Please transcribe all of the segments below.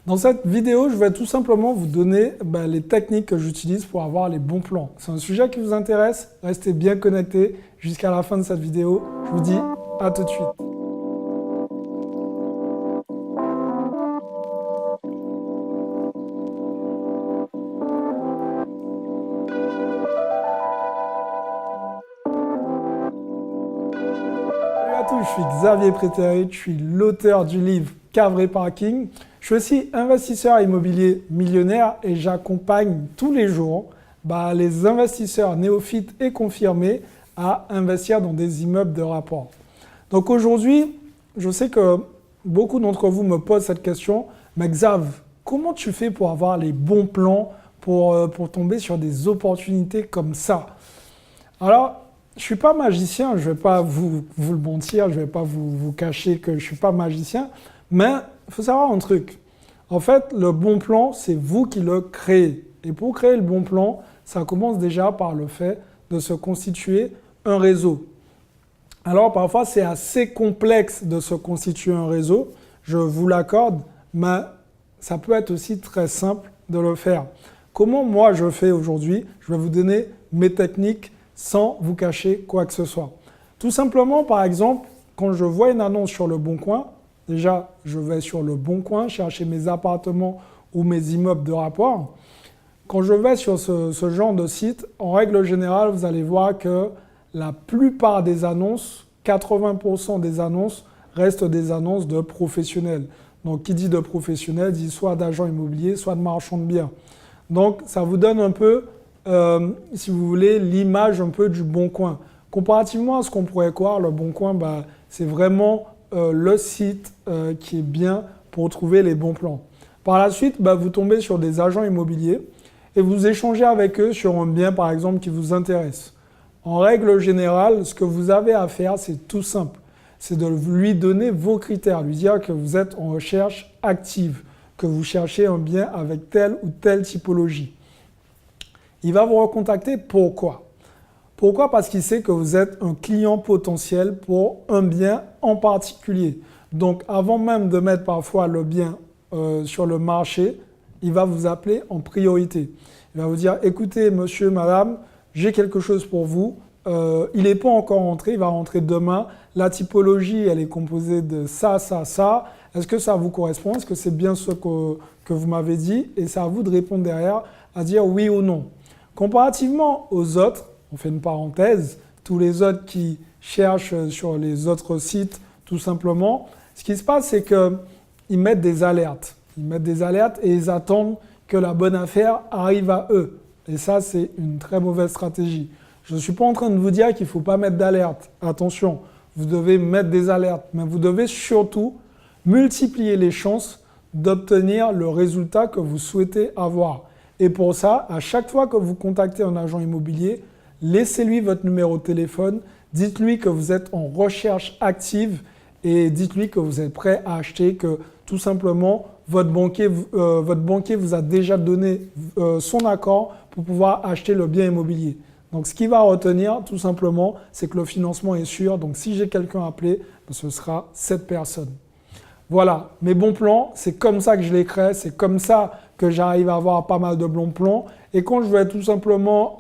Dans cette vidéo, je vais tout simplement vous donner les techniques que j'utilise pour avoir les bons plans. C'est un sujet qui vous intéresse? Restez bien connectés jusqu'à la fin de cette vidéo. Je vous dis à tout de suite. Salut à tous, je suis Xavier Prétérit, je suis l'auteur du livre Cavré Parking. Je suis aussi investisseur immobilier millionnaire et j'accompagne tous les jours les investisseurs néophytes et confirmés à investir dans des immeubles de rapport. Donc aujourd'hui, je sais que beaucoup d'entre vous me posent cette question, mais Xav, comment tu fais pour avoir les bons plans, pour tomber sur des opportunités comme ça? Alors, je ne suis pas magicien, je ne vais pas vous le mentir, je ne vais pas vous cacher que je ne suis pas magicien, mais il faut savoir un truc. En fait, le bon plan, c'est vous qui le créez. Et pour créer le bon plan, ça commence déjà par le fait de se constituer un réseau. Alors, parfois, c'est assez complexe de se constituer un réseau, je vous l'accorde, mais ça peut être aussi très simple de le faire. Comment moi je fais aujourd'hui? Je vais vous donner mes techniques sans vous cacher quoi que ce soit. Tout simplement, par exemple, quand je vois une annonce sur Le Bon Coin, déjà, je vais sur Le Bon Coin chercher mes appartements ou mes immeubles de rapport. Quand je vais sur ce genre de site, en règle générale, vous allez voir que la plupart des annonces, 80% des annonces, restent des annonces de professionnels. Donc, qui dit de professionnels dit soit d'agents immobiliers, soit de marchands de biens. Donc, ça vous donne un peu, si vous voulez, l'image un peu du Bon Coin. Comparativement à ce qu'on pourrait croire, Le Bon Coin, c'est vraiment le site qui est bien pour trouver les bons plans. Par la suite, vous tombez sur des agents immobiliers et vous échangez avec eux sur un bien, par exemple, qui vous intéresse. En règle générale, ce que vous avez à faire, c'est tout simple. C'est de lui donner vos critères, lui dire que vous êtes en recherche active, que vous cherchez un bien avec telle ou telle typologie. Il va vous recontacter. Pourquoi? Pourquoi? Parce qu'il sait que vous êtes un client potentiel pour un bien en particulier. Donc, avant même de mettre parfois le bien sur le marché, il va vous appeler en priorité. Il va vous dire, écoutez, monsieur, madame, j'ai quelque chose pour vous. Il n'est pas encore rentré, il va rentrer demain. La typologie, elle est composée de ça, ça, ça. Est-ce que ça vous correspond? Est-ce que c'est bien ce que vous m'avez dit? Et c'est à vous de répondre derrière, à dire oui ou non. Comparativement aux autres, on fait une parenthèse, tous les autres qui cherchent sur les autres sites, tout simplement, ce qui se passe, c'est qu'ils mettent des alertes. Ils mettent des alertes et ils attendent que la bonne affaire arrive à eux. Et ça, c'est une très mauvaise stratégie. Je ne suis pas en train de vous dire qu'il ne faut pas mettre d'alerte. Attention, vous devez mettre des alertes, mais vous devez surtout multiplier les chances d'obtenir le résultat que vous souhaitez avoir. Et pour ça, à chaque fois que vous contactez un agent immobilier, laissez-lui votre numéro de téléphone, dites-lui que vous êtes en recherche active et dites-lui que vous êtes prêt à acheter, que tout simplement, votre banquier vous a déjà donné son accord pour pouvoir acheter le bien immobilier. Donc, ce qu'il va retenir, tout simplement, c'est que le financement est sûr. Donc, si j'ai quelqu'un à appeler, ce sera cette personne. Voilà, mes bons plans, c'est comme ça que je les crée, c'est comme ça que j'arrive à avoir pas mal de bons plans. Et quand je vais tout simplement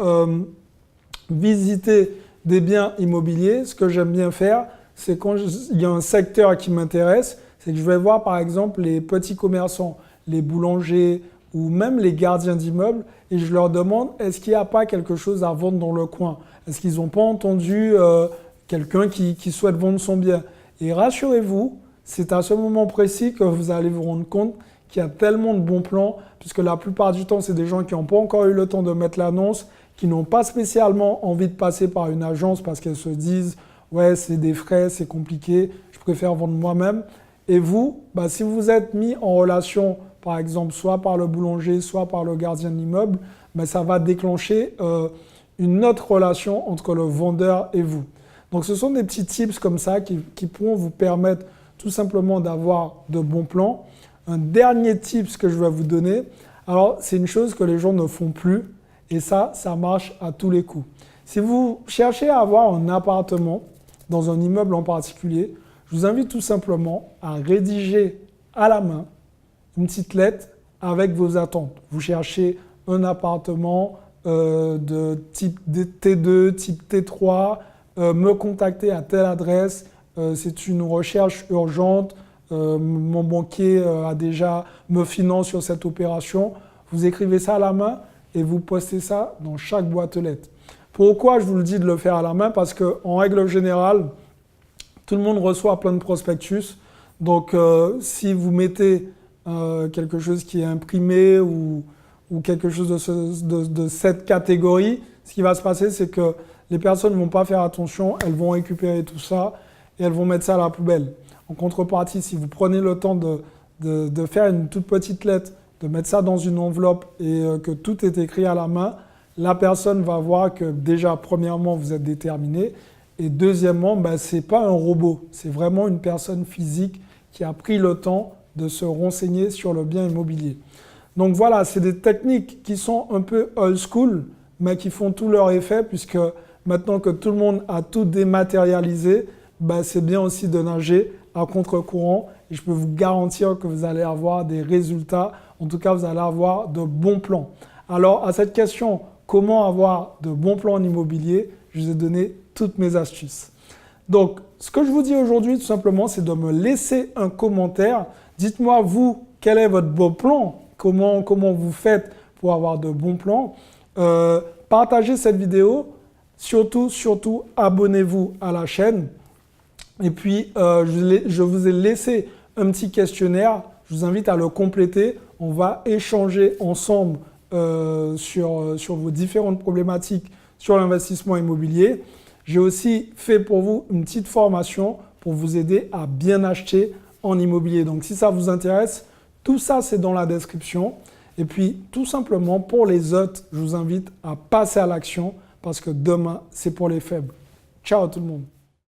visiter des biens immobiliers, ce que j'aime bien faire, c'est quand il y a un secteur qui m'intéresse, c'est que je vais voir par exemple les petits commerçants, les boulangers ou même les gardiens d'immeubles et je leur demande est-ce qu'il n'y a pas quelque chose à vendre dans le coin? Est-ce qu'ils n'ont pas entendu quelqu'un qui souhaite vendre son bien? Et rassurez-vous, c'est à ce moment précis que vous allez vous rendre compte qu'il y a tellement de bons plans, puisque la plupart du temps, c'est des gens qui n'ont pas encore eu le temps de mettre l'annonce, qui n'ont pas spécialement envie de passer par une agence parce qu'elles se disent « ouais, c'est des frais, c'est compliqué, je préfère vendre moi-même ». Et vous, si vous vous êtes mis en relation, par exemple, soit par le boulanger, soit par le gardien de l'immeuble, ça va déclencher une autre relation entre le vendeur et vous. Donc, ce sont des petits tips comme ça qui pourront vous permettre tout simplement d'avoir de bons plans. Un dernier tips que je vais vous donner, alors c'est une chose que les gens ne font plus et ça marche à tous les coups. Si vous cherchez à avoir un appartement dans un immeuble en particulier, je vous invite tout simplement à rédiger à la main une petite lettre avec vos attentes. Vous cherchez un appartement de type T2, type T3, me contacter à telle adresse, c'est une recherche urgente, mon banquier a déjà me finance sur cette opération. Vous écrivez ça à la main et vous postez ça dans chaque boîte aux lettres. Pourquoi je vous le dis de le faire à la main? Parce qu'en règle générale, tout le monde reçoit plein de prospectus. Donc, si vous mettez quelque chose qui est imprimé ou quelque chose de cette catégorie, ce qui va se passer, c'est que les personnes ne vont pas faire attention, elles vont récupérer tout ça et elles vont mettre ça à la poubelle. En contrepartie, si vous prenez le temps de faire une toute petite lettre, de mettre ça dans une enveloppe et que tout est écrit à la main, la personne va voir que déjà, premièrement, vous êtes déterminé et deuxièmement, ce n'est pas un robot, c'est vraiment une personne physique qui a pris le temps de se renseigner sur le bien immobilier. Donc voilà, c'est des techniques qui sont un peu old school, mais qui font tout leur effet puisque maintenant que tout le monde a tout dématérialisé, c'est bien aussi de nager à contre-courant et je peux vous garantir que vous allez avoir des résultats, en tout cas vous allez avoir de bons plans. Alors à cette question, comment avoir de bons plans en immobilier, je vous ai donné toutes mes astuces. Donc ce que je vous dis aujourd'hui tout simplement, c'est de me laisser un commentaire. Dites-moi vous, quel est votre beau plan? Comment vous faites pour avoir de bons plans? Partagez cette vidéo, surtout abonnez-vous à la chaîne. Et puis, je vous ai laissé un petit questionnaire, je vous invite à le compléter. On va échanger ensemble sur vos différentes problématiques sur l'investissement immobilier. J'ai aussi fait pour vous une petite formation pour vous aider à bien acheter en immobilier. Donc, si ça vous intéresse, tout ça, c'est dans la description. Et puis, tout simplement, pour les autres, je vous invite à passer à l'action parce que demain, c'est pour les faibles. Ciao tout le monde.